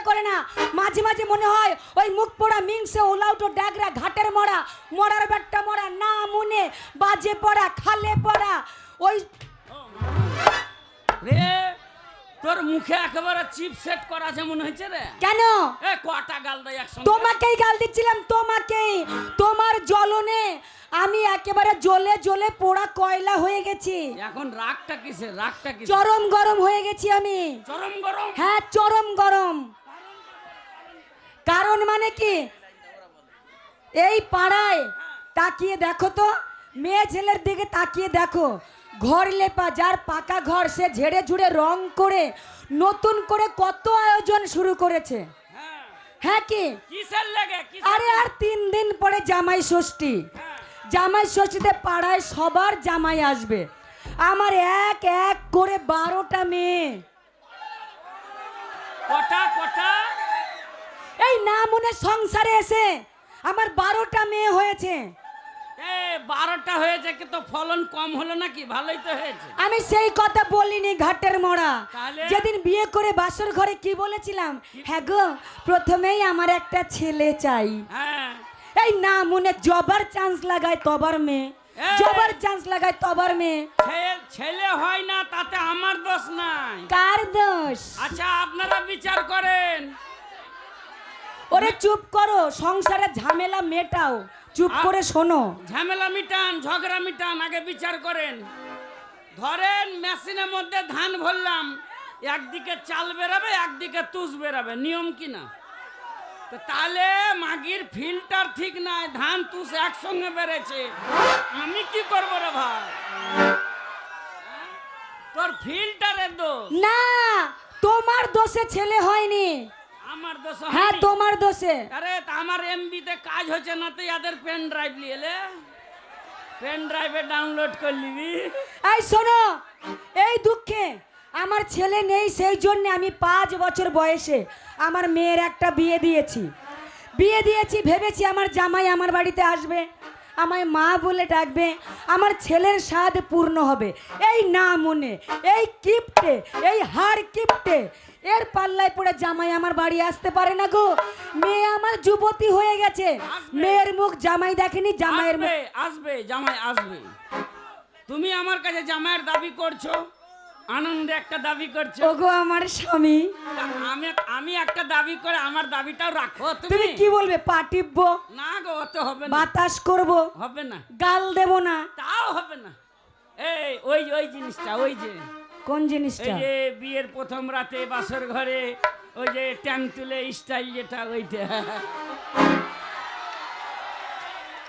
করে না। মাঝে মাঝে মনে হয় ওই মুখ পোড়া মিংসে ওলাউটো ড্যাগরা ঘাটের মরা মরার বেটটা মরা না মনে বাজে পড়া খালে পড়া ওই রে তোর মুখে একেবারে চিপ সেট করা আছে মনে হচ্ছে রে। কেন এ কটা গাল দেয় একসঙ্গে? তোমাকেই গাল দিচ্ছিলাম, তোমাকেই। তোমার জ্বলনে আমি একেবারে জ্বলে জ্বলে পোড়া কয়লা হয়ে গেছি। এখন রাগটা কিসে? রাগটা কিসে? চরম গরম হয়ে গেছি আমি। চরম গরম? হ্যাঁ চরম গরম। কারণ মানে কি, এই পাড়ায় তাকিয়ে দেখো তো, মেয়ে ছেলের দিকে তাকিয়ে দেখো, ঘর লেপা যার পাকা ঘর সে ঝেড়ে ঝুড়ে রং করে নতুন করে কত আয়োজন শুরু করেছে। হ্যাঁ কি কিসের লাগে? আরে আর 3 দিন পরে জামাই ষষ্ঠী। জামাই ষষ্ঠীতে পাড়ায় সবার জামাই আসবে। আমার এক এক করে 12টা মেয়ে। কটা কটা? এই না মনে সংসারে এসে আমার 12টা মেয়ে হয়েছে। 12টা হয়েছে কিন্তু ফলন কম হলো নাকি? ভালোই তো হয়েছে। আমি সেই কথা বলিনি ঘাটের মোড়া। তাহলে? যেদিন বিয়ে করে বাসর ঘরে কি বলেছিলাম, হ্যাঁ গো প্রথমেই আমার একটা ছেলে চাই। হ্যাঁ এই না মনে জবার চান্স লাগায় তবার মেয়ে, জবার চান্স লাগায় তবার মেয়ে। ছেলে হয় না তাতে আমার দোষ নাই। কার দোষ? আচ্ছা আপনারা বিচার করেন। ওরে চুপ করো, সংসারে ঝামেলা মেটাও, চুপ করে শোনো। ঝামেলা মিটান, ঝগড়া মিটান, আগে বিচার করেন। ধরেন মেশিনের মধ্যে ধান ভরলাম, একদিকে চাল বেরাবে একদিকে তুষ বেরাবে, নিয়ম কি না? তো তাহলে মাগির ফিল্টার ঠিক নাই, ধান তুষ একসঙ্গে বেড়েছে, আমি কি করব রে ভাই? তোর ফিল্টারের দোষ না, তোমার দোষে ছেলে হয়নি। আমার দোষ? হ্যাঁ তোমার দোষে। আরে আমার এমবিতে কাজ হচ্ছে না তো এদের পেন ড্রাইভ নিয়ে এলে পেন ড্রাইভে ডাউনলোড করে নিবি। এই শোনো, এই দুঃখে আমার ছেলে নেই, সেই জন্য আমি 5 বছর বয়সে আমার মেয়ের একটা বিয়ে দিয়েছি। ভেবেছি আমার জামাই আমার বাড়িতে আসবে, আমায় মা বলে ডাকবে, আমার ছেলের স্বাদ পূর্ণ হবে। এই না মনে, এই কিপটে, এই হাড় কিপটে এর পাল্লায় পড়ে জামাই আমার বাড়ি আসতে পারে না গো। মেয়ে আমার যুবতী হয়ে গেছে, মেয়ের মুখ জামাই দেখেনি, জামাইয়ের মুখ আসবে, জামাই আসবে। তুমি আমার কাছে জামাইয়ের দাবি করছো, আনন্দে একটা দাবি করছো। ওগো আমার স্বামী, আমি একটা দাবি করে আমার দাবিটাও রাখো। তুমি কি বলবে? পা টিপবো না গো, অত হবে না। বাতাস করবো হবে না। গাল দেব না, তাও হবে না। এই ওই জিনিসটা, ওই যে কোন জিনিসটা? এই যে বিয়ের প্রথম রাতে বাসর ঘরে ওই যে ট্যাং তুলে স্টাইল যেটা, ওইটা।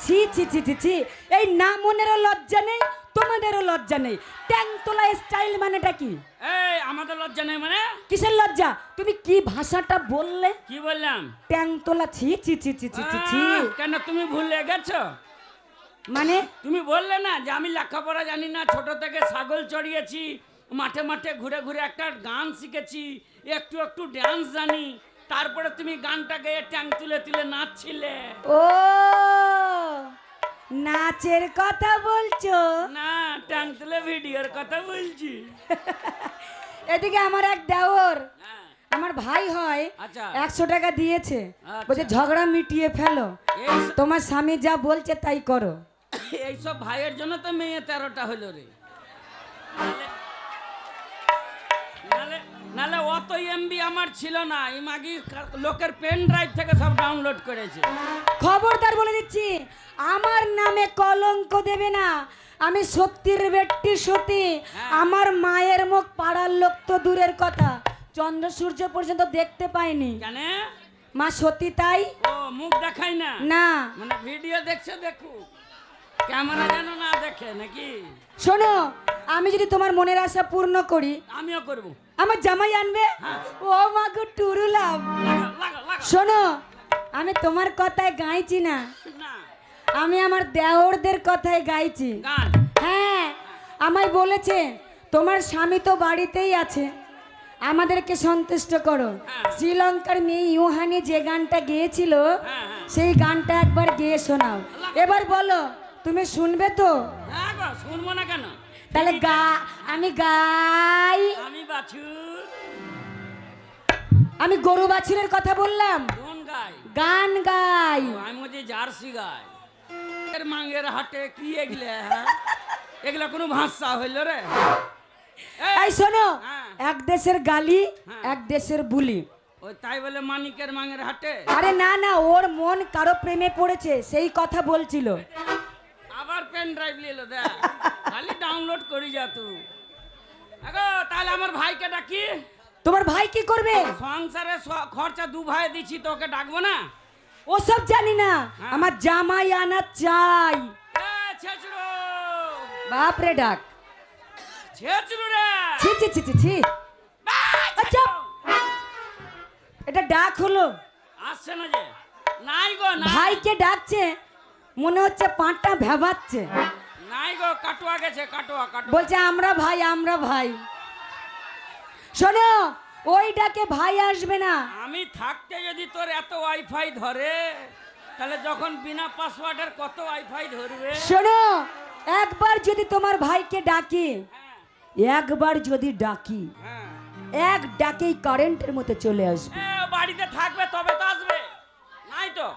ছি ছি ছি ছি ছি, এই না মনেরও লজ্জা নেই, তোমাদেরও লজ্জা নেই। ট্যাং তোলা স্টাইল মানেটা কি? এই আমাদের লজ্জা নেই মানে? কিসের লজ্জা? তুমি কি ভাষাটা বললে? কি বললাম? ট্যাং তোলা, ছি ছি ছি ছি ছি ছি। কেন তুমি ভুলে গেছো? মানে তুমি বললে না যে আমি লেখাপড়া জানি না, ছোট থেকে ছাগল চড়িয়েছি, মাঠে মাঠে ঘুরে ঘুরে একটা গান শিখেছি, একটু একটু ডান্স জানি, তারপরে তুমি গানটা গেয়ে ট্যাং তুলে তুলে নাচছিলে। ও নাচের কথা বলছো? না, ট্যাং তুলে ভিডিওর কথা বলছি। এদিকে আমার এক দেওর, হ্যাঁ, আমার ভাই হয়, আচ্ছা 100 টাকা দিয়েছে, আচ্ছা। বলছে ঝগড়া মিটিয়ে ফেলো, তোমার স্বামী যা বলছে তাই করো। এইসব ভাইয়ের জন্য তো মেয়ে 13টা হলো রে। নালে অত এমবি আমার ছিল না, এই মাগি লোকের পেন ড্রাইভ থেকে সব ডাউনলোড করেছে। খবরদার বলে দিচ্ছি, আমার নামে কলঙ্ক দেবে না। আমি সত্যির বেট্টি সতী। আমার মায়ের মুখ পাড়ার লোক তো দূরের কথা, চন্দ্র সূর্য পর্যন্ত দেখতে পাইনি। কেন? মা সতী তাই। ও মুখ দেখাই না? না, মানে ভিডিও দেখছে, দেখো ক্যামেরা যেন না দেখে নাকি। শোনো, আমি যদি তোমার মনের আশা পূর্ণ করি, আমিও করব। আমার জামাই আনবে। ও মা গো টুরুলাম। শোনো, আমি তোমার কথায় গাইছি না, না, আমি আমার দেওরদের কথায় গাইছি। গান? হ্যাঁ, আমায় বলেছে তোমার স্বামী তো বাড়িতেই আছে, আমাদেরকে সন্তুষ্ট করো। শ্রীলঙ্কার মেয়ে ইউহানি যে গানটা গেয়েছিল, সেই গানটা একবার গেয়ে শোনাও। এবার বলো, তুমি শুনবে তো? হ্যাঁ গো, শুনবো না কেন? তাহলে আমি গাই। আমি বাছুর। আমি গরু বাছুরের কথা বললাম, কোন গাই? গান গাই। আমি বলছি জার্সি গাই। এর মাঙ্গের হাটে কি এগুলা? হ্যাঁ, এগুলা কোনো ভাষা হইল রে? এই শোনো, হ্যাঁ। এক দেশের গালি, হ্যাঁ। এক দেশের বুলি। ওই তাই বলে মানিকের মাঙ্গের হাটে? আরে না না, ওর মন কারো প্রেমে পড়েছে, সেই কথা বলছিল। আবার পেন ড্রাইভ নিয়ে এলো, দেখ খালি ডাউনলোড করি যা তুই। আগো তাহলে আমার ভাইকে ডাকি। তোমার ভাই কি করবে? সংসারে খরচা দু ভাই দিছি, তোকে ডাকবো না? ওসব জানি না, হ্যাঁ। আমার জামাই আনা চাই। ছেচড়ো বাপরে ডাক, ছেচড়ো রে। ছি ছি ছি ছি ছি। আচ্ছা, এটা ডাক হলো? আসছে না যে? নাই গো নাই। ভাইকে ডাকছে, মনে হচ্ছে পাঁটটা ভেবাচ্ছে। নাই গো, কাটুয়া গেছে, কাটুয়া কাটুয়া। বলছে আমরা ভাই, আমরা ভাই। শোনো, ওই ডাকে ভাই আসবে না। আমি থাকতে যদি তোর এত ওয়াইফাই ধরে, তাহলে যখন বিনা পাসওয়ার্ডের কত ওয়াইফাই ধরবে? শোনো, একবার যদি তোমার ভাইকে ডাকি, হ্যাঁ, একবার যদি ডাকি, হ্যাঁ। এক ডাকেই কারেন্টের মতো চলে আসবে। বাড়িতে থাকবে তবে তো আসবে, নাই তো?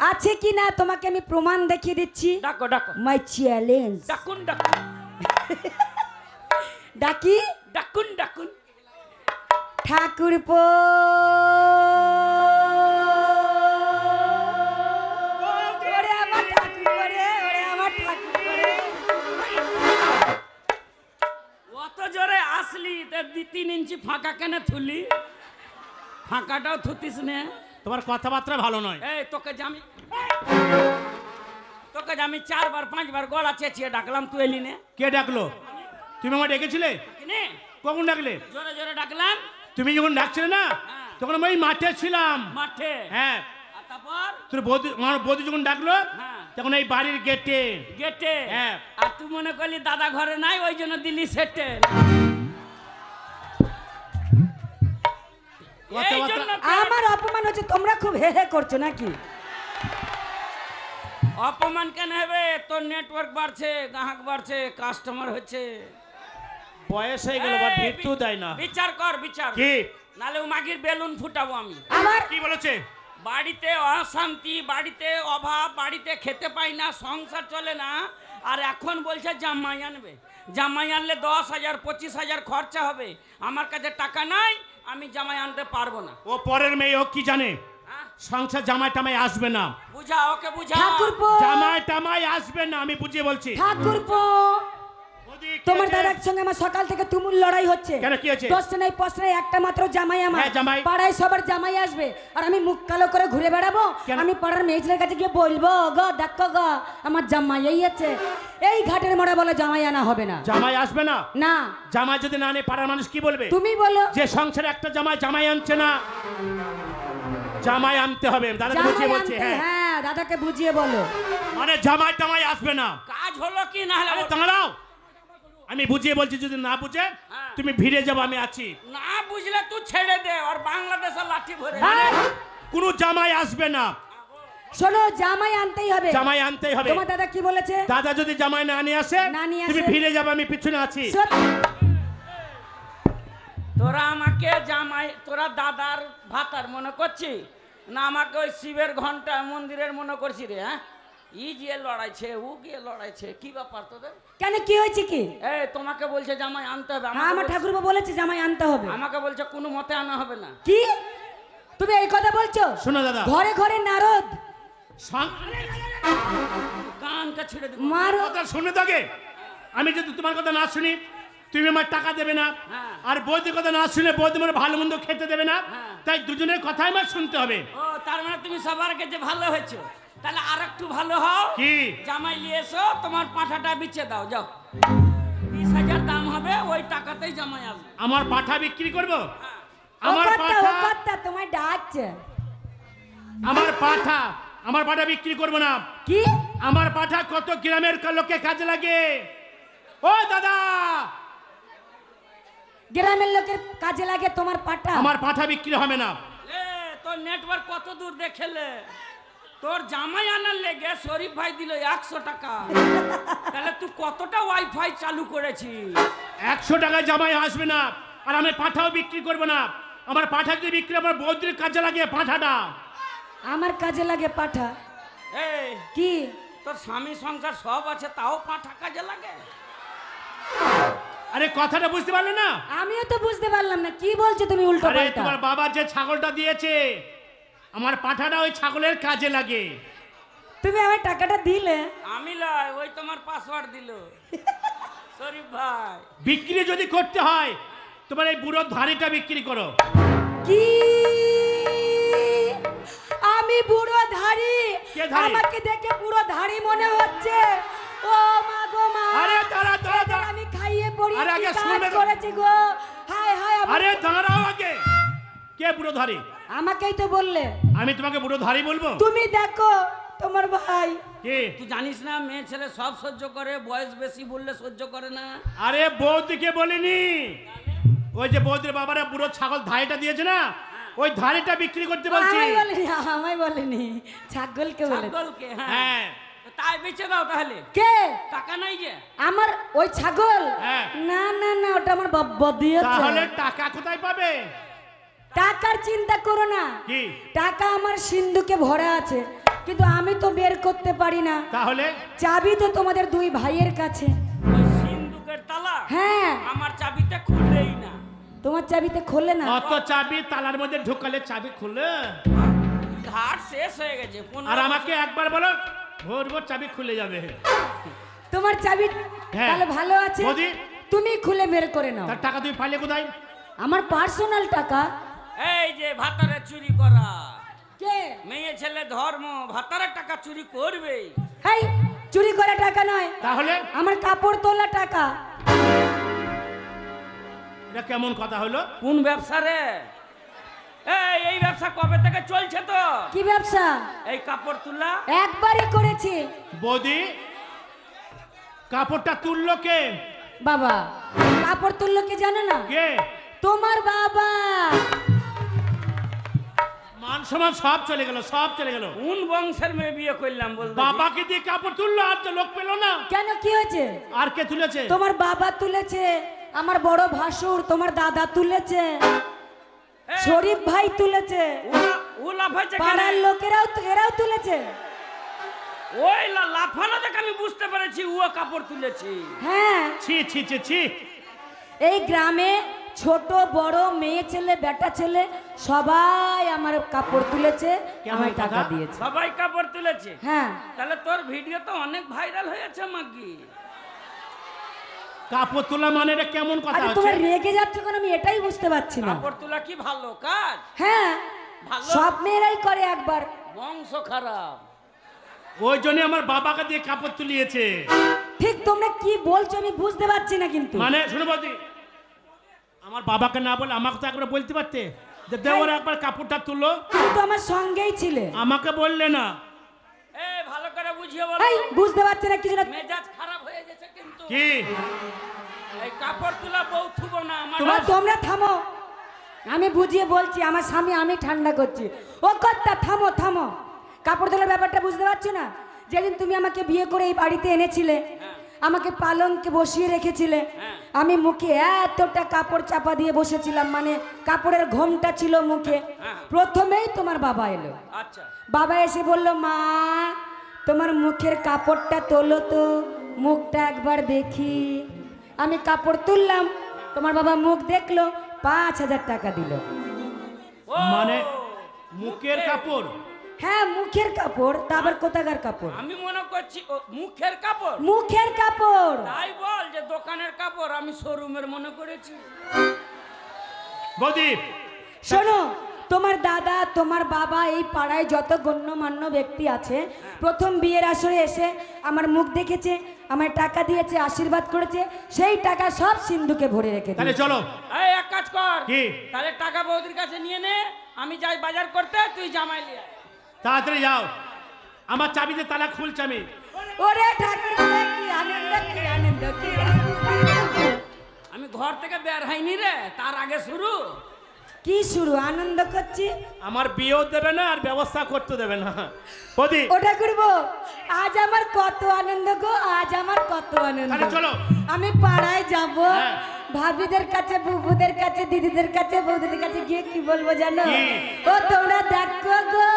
আছে কি না তোমাকে আমি প্রমাণ দেখিয়ে দিচ্ছি। ডাকো ডাকো, মাই চ্যালেঞ্জ। ডাকুন ডাকুন ডাকি, ডাকুন ডাকুন। ঠাকুরপো। ওরে আমার ঠাকুরপো রে, ওরে আমার ঠাকুরপো রে। অত জোরে আসলি, 3 ইঞ্চি ফাঁকা কেন থুলি? ফাঁকাটাও থুতিস নে। তোমার কথাবার্তা ভালো নয়। এই তোকে যে আমি 4 বার 5 বার গলা চেঁচিয়ে ডাকলাম, তুই এলি নে। কে ডাকলো? তুমি আমার ডেকেছিলে? কিনে কখন ডাকলে? জোরে জোরে ডাকলাম। তুমি যখন ডাকছিলে না, হ্যাঁ। তখন আমি মাঠে ছিলাম। মাঠে? হ্যাঁ। আর তারপর? তোর বৌদি, আমার বৌদি যখন ডাকলো, হ্যাঁ। তখন এই বাড়ির গেটে। গেটে? হ্যাঁ। আর তুই মনে করলি দাদা ঘরে নাই, ওই জন্য দিল্লি সেটে। আমার অপমান হচ্ছে, তোমরা খুব হে হে করছো নাকি? অপমান কেন হবে? তোর নেটওয়ার্ক বাড়ছে, গ্রাহক বাড়ছে, কাস্টমার হচ্ছে। বয়স হয়ে গেল, বাট ভিড়তেও দেয় না। বিচার কর, বিচার। কি? নালে মাগির বেলুন ফুটাবো আমি। আমার কি বলেছে? বাড়িতে অশান্তি, বাড়িতে অভাব, বাড়িতে খেতে পাই না, সংসার চলে না, আর এখন বলছে জামাই আনবে। জামাই আনলে 10,000 25,000 খরচা হবে। আমার কাছে টাকা নাই, আমি জামাই আনতে পারবো না। ও পরের মেয়ে, ও কি জানে? হ্যাঁ? সংসার জামাই টামাই আসবে না। বুঝা, ওকে বুঝা। ঠাকুরপো, জামাই টামাই আসবে না, আমি বুঝিয়ে বলছি। ঠাকুরপো, বৌদি, কি তোমার হয়েছে? দাদার সঙ্গে আমার সকাল থেকে তুমুল লড়াই হচ্ছে। কেন, কি হয়েছে? 10টা নাই 5টা নাই, একটা মাত্র জামাই আমার। হ্যাঁ, জামাই। পাড়ায় সবার জামাই আসবে, আর আমি মুখ কালো করে ঘুরে বেড়াবো। কেন? আমি পাড়ার মেয়েদের কাছে গিয়ে বলবো, গো দেখো গো আমার জামাই এই আছে। এই ঘাটের মোড়া বলে জামাই আনা হবে না। জামাই আসবে না? না, জামাই যদি না আনে, পাড়ার মানুষ কি বলবে? তুমি বলো। যে সংসারে একটা জামাই আনছে না, জামাই আনতে হবে। দাদাকে জামাই বুঝিয়ে বলছি। আনতে, হ্যাঁ, হ্যাঁ দাদাকে বুঝিয়ে বলো। মানে জামাই টামাই আসবে না। কাজ হলো কি না হলো? আরে দাঁড়াও, আমি বুঝিয়ে বলছি, যদি না বুঝে হ্যাঁ। তুমি ভিড়ে যাবো, আমি আছি। না বুঝলে তুই ছেড়ে দে, আর বাংলাদেশের লাঠি ভরে। হ্যাঁ, কোনো জামাই আসবে না, শোনো জামাই আনতেই হবে। জামাই আনতেই হবে। তোমার দাদা কি বলেছে? দাদা যদি জামাই না নিয়ে আসে, না নিয়ে তুমি আসে? ভিড়ে যাবে, আমি পিছনে আছি। সত্যি? তোরা আমাকে জামাই, তোরা দাদার ভাতার মনে করছি না, আমাকে ওই শিবের ঘন্টা মন্দিরের মনে করছি রে? হ্যাঁ, ই গিয়ে লড়াইছে, ও গিয়ে লড়াইছে, কি ব্যাপার তোদের? কেন, কি হয়েছে কি? এই তোমাকে বলছে জামাই আনতে হবে, হ্যাঁ, আমার ঠাকুরপো বলেছে জামাই আনতে হবে। আমাকে বলছে কোনো মতে আনা হবে না। কি তুমি এই কথা বলছো? শোনো দাদা, ঘরে ঘরে নারদ কানকে ছেড়ে দিব। মারো। কথা শুনে তোকে, আমি যদি তোমার কথা না শুনি, তুমি আমার টাকা দেবে না। হ্যাঁ। আর বৌদির কথা না শুনে বৌদি আমার ভালো মন্দ খেতে দেবে না। হ্যাঁ। তাই দুজনের কথাই আমার শুনতে হবে। ও তার মানে তুমি সবার কাছে ভালো হয়েছো, তাহলে আর একটু ভালো হও। কি? জামাই নিয়ে এসো, তোমার পাঁঠাটা বিচে দাও, যাও। 20,000 দাম হবে, ওই টাকাতেই জামাই আসবে। আমার পাঠা বিক্রি করব? হ্যাঁ। আমার ও পাঠা, কথা তোমায় ডাকছে। আমার পাঠা বিক্রি করব না। কি? আমার পাঠা কত গ্রামের লোকে কাজে লাগে। ও দাদা, গ্রামের লোকের কাজে লাগে তোমার পাটা? আমার পাঠা বিক্রি হবে না। এ তোর নেটওয়ার্ক কত দূর দেখেলে? তোর জামাই আনার লেগে শরীফ ভাই দিল 100 টাকা। তাহলে তুই কতটা ওয়াইফাই চালু করেছিস? 100 টাকায় জামাই আসবে না, আর আমি পাঠাও বিক্রি করব না। আমার পাঠা যদি বিক্রি আমার বৌদির কাজে লাগে পাঠাটা। আমার কাজে লাগে পাঠা? এই কি তোর স্বামী সংসার সব আছে তাও পাঁঠা কাজে লাগে? আরে কথাটা বুঝতে পারলে না? আমিও তো বুঝতে পারলাম না, কি বলছো তুমি উল্টো আরে পাল্টা? তোমার বাবা যে ছাগলটা দিয়েছে আমার পাঠাটা ওই ছাগলের কাজে লাগে। তুমি আমার টাকাটা দিলে? আমি লাই, ওই তোমার পাসওয়ার্ড দিল শরীফ ভাই। বিক্রি যদি করতে হয় তোমার এই বুড়ো ধাড়িটা বিক্রি করো। কি আমি বুড়ো ধাড়ি? কে ধাড়ি? আমাকে দেখে বুড়ো ধাড়ি মনে হচ্ছে। ও মা গো মা, আরে দাঁড়া দাঁড়া এদের দাঁড়া। আমি খাইয়ে পড়ি আরে কি আগে কাজ শুনবে তো। করেছি গো। হায় হায় আরে দাঁড়াও আগে, কে বুড়ো ধাড়ি? আমাকেই তো বললে। আমি তোমাকে বুড়ো ধাড়ি বলবো? তুমি দেখো তোমার ভাই। কে? তুই জানিস না মেয়ে ছেলে সব সহ্য করে, বয়স বেশি বললে সহ্য করে না। আরে বৌদিকে বলিনি, ওই যে বৌদির বাবারা বুড়ো ছাগল ধাড়িটা দিয়েছে না, ওই ধাড়িটা বিক্রি করতে বলছি। আমায় বলেনি, আমায় বলেনি, ছাগলকে বলে। ছাগলকে? হ্যাঁ হ্যাঁ তাই বেচে দাও তাহলে। কে? টাকা নাই যে? আমার ওই ছাগল? হ্যাঁ। না না না, ওটা আমার বাবা দিয়েছে। তাহলে টাকা কোথায় পাবে? টাকার চিন্তা করো না, কি? টাকা আমার সিন্ধুকে ভরা আছে, কিন্তু আমি তো বের করতে পারি না। তাহলে চাবি তো তোমাদের দুই ভাইয়ের কাছে। ওই সিন্ধুকের তালা হ্যাঁ, আমার চাবিতে খুললেই না। তোমার চাবিতে খোলে না। অত চাবি তালার মধ্যে ঢুকালে চাবি খুলে, ঘাট শেষ হয়ে গেছে। আর আমাকে একবার বলো ভোর ভোর চাবি খুলে যাবে। তোমার চাবি হ্যাঁ। তাহলে ভালো আছে, বৌদি। তুমি খুলে বের করে নাও। তার টাকা তুমি পাইলে কোথায়? আমার পার্সোনাল টাকা। এই যে ভাতারে চুরি করা, কে? মেয়ে ছেলে ধর্ম, ভাতারে টাকা চুরি করবে। এই চুরি করা টাকা নয়, তাহলে আমার কাপড় তোলা টাকা। এটা কেমন কথা হলো? কোন ব্যবসা রে? এই ব্যবসা কবে থেকে চলছে তো? কি ব্যবসা? এই কাপড় তোলা। একবারই করেছি। বৌদি কাপড়টা তুললো কে? বাবা কাপড় তুললো কি জানো না? কে? তোমার বাবা। মান সম্মান সব চলে গেল, সব চলে গেল। কোন বংশের মেয়ে বিয়ে করলাম বল? বাবাকে দিয়ে কাপড় তুললো আর তো লোক পেলো না। কেন, কি হয়েছে? আর কে তুলেছে? তোমার বাবা তুলেছে, আমার বড় ভাসুর, তোমার দাদা তুলেছে, শরীফ ভাই তুলেছে, পাড়ার লোকেরাও এরাও তুলেছে। ওই লাফানো দেখে আমি বুঝতে পেরেছি ও কাপড় তুলেছি। হ্যাঁ, ছি ছি ছি ছি। এই গ্রামে ছোট বড় মেয়ে ছেলে বেটা ছেলে সবাই আমার কাপড় তুলেছে, কেমন আমার টাকা কথা? দিয়েছে। সবাই কাপড় তুলেছে? হ্যাঁ। তাহলে তোর ভিডিও তো অনেক ভাইরাল হয়েছে মাগি। কাপড় তোলা মানে এটা কেমন কথা আরে হচ্ছে? তোমরা রেগে যাচ্ছ কেন আমি এটাই বুঝতে পারছি না। কাপড় তোলা কি ভালো কাজ? হ্যাঁ, ভালো। সব মেয়েরাই করে একবার। বংশ খারাপ। ওই জন্য আমার বাবাকে দিয়ে কাপড় তুলিয়েছে। ঠিক তোমরা কি বলছো আমি বুঝতে পারছি না কিন্তু। মানে শুনো বৌদি, আমার বাবাকে না বলে আমাকে তো একবার বলতে পারতে যে দেওয়ার একবার কাপড়টা তুলো। তুমি তো আমার সঙ্গেই ছিলে। আমাকে বললে না। ভালো করে বুঝিয়ে বলো। এই বুঝতে পারছি না কিছু না। মেজাজ খারাপ হয়ে গেছে কিন্তু। কি? এই কাপড় তোলা বউ থুবো না আমার। তোমরা থামো, আমি বুঝিয়ে বলছি। আমার স্বামী, আমি ঠান্ডা করছি। ও কর্তা থামো থামো। কাপড় তোলার ব্যাপারটা বুঝতে পারছো না? যেদিন তুমি আমাকে বিয়ে করে এই বাড়িতে এনেছিলে, আমাকে পালঙ্কে বসিয়ে রেখেছিলে, আমি মুখে এতটা কাপড় চাপা দিয়ে বসেছিলাম, মানে কাপড়ের ঘোমটা ছিল মুখে। প্রথমেই তোমার বাবা এলো। আচ্ছা। বাবা এসে বলল, মা তোমার মুখের কাপড়টা তোলো তো, মুখটা একবার দেখি। আমি কাপড় তুললাম, তোমার বাবা মুখ দেখলো, 5,000 টাকা দিল। ও, মানে মুখের কাপড়? হ্যাঁ মুখের কাপড়, তা আবার কোথাকার কাপড়? আমি মনে করছি ও মুখের কাপড়। মুখের কাপড়। তাই বল যে দোকানের কাপড়, আমি শোরুমের মনে করেছি। বৌদি শোনো, তোমার দাদা তোমার বাবা এই পাড়ায় যত গণ্যমান্য ব্যক্তি আছে, প্রথম বিয়ের আসরে এসে আমার মুখ দেখেছে, আমার টাকা দিয়েছে, আশীর্বাদ করেছে, সেই টাকা সব সিন্ধুকে ভরে রেখে তাহলে দিয়েছে। চলো। এই এক কাজ কর। কি? তাহলে টাকা বৌদির কাছে নিয়ে নে, আমি যাই বাজার করতে, তুই জামাই লিয়ে আয়। তাড়াতাড়ি যাও, আমার চাবিতে তালা খুলছে আমি। ওরে ঠাকুর, কি আনন্দ, কি আনন্দ, কি আনন্দ। আমি ঘর থেকে বের হইনি রে, তার আগে শুরু। কি শুরু আনন্দ করছি আমার বিয়েও দেবে না আর ব্যবস্থা করতে দেবে না। বৌদি ওটা করব আজ আমার কত আনন্দ গো আজ আমার কত আনন্দ তাহলে চলো। আমি পাড়ায় যাব হ্যাঁ। ভাবিদের কাছে বুবুদের কাছে দিদিদের কাছে বৌদিদের কাছে গিয়ে কি বলবো জানো কি? ও তোমরা দেখো গো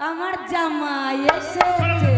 আমার জামাই এসেছে